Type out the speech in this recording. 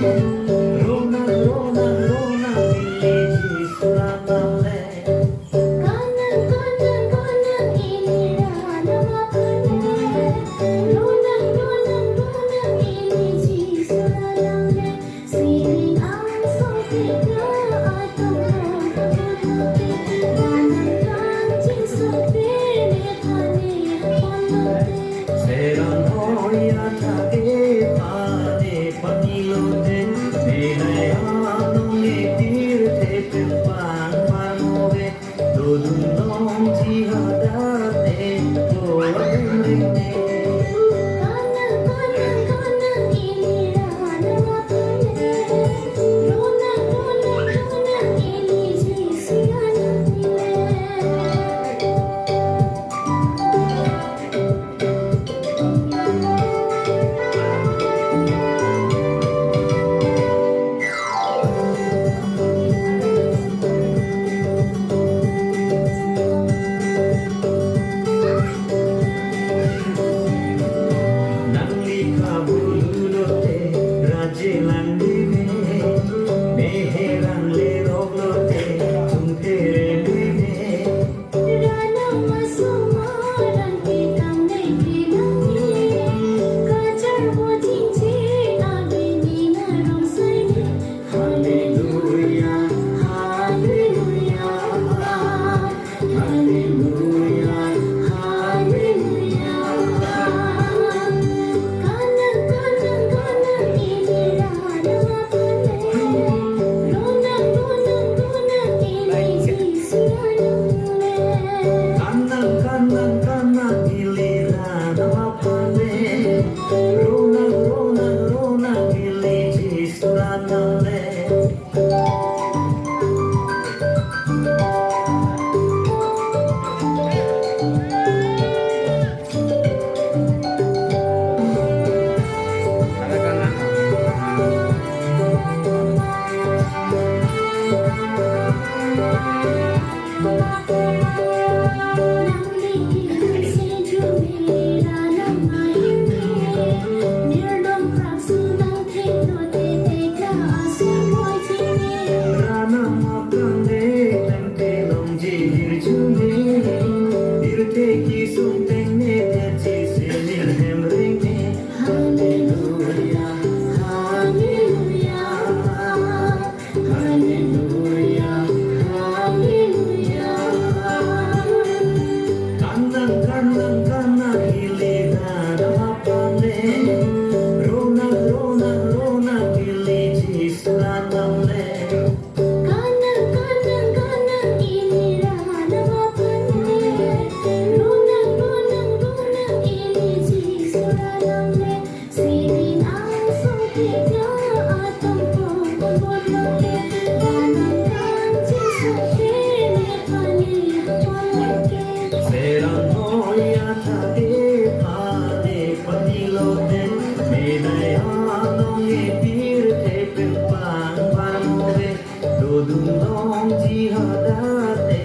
Rona, rona, rona, village suranale. Kanan kanan kanan ini nama pandai. Lunang lunang lunang ini jisalangle. Siring ang sopita atau kabuti. Kanan kan jinsopene thane panote. Seran hoya thake pane panilote. Nenaya nonge tirthe pimpang manove. Dodun nong jihadate koadumrine. Kanan kanan kanan ini nama pandai. Lunang lunang lunang ini jisalangle. Nangli kabululote rajelandine. Meherang leroglote tumperene. Rana masumaran kitang naikinangi. Kajar bojingci abini narong sani. Hallelujah, hallelujah, hallelujah, hallelujah. Kanan kanan kanan ini nama pandai. Lunang lunang lunang ini jisalangle. Kanan kanan kanan giliran apane. Rona rona rona village suranale. Rana mapane tente longji hirjune. Irte ki suntene techi senil hemrene. Hallelujah, hallelujah, hallelujah, hallelujah. Kanan kanan kanan giliran apane. Rona rona rona village suranale. Kanan kanan kanan ini nama pandai. Lunang lunang lunang ini jisalangle. Siring ang sopita atau kabuti. Kanan kan jinsopene thane panote. Seran hoya thake pane panilote. Nenaya nonge tirthe pimpang manove. Dodun nong jihadate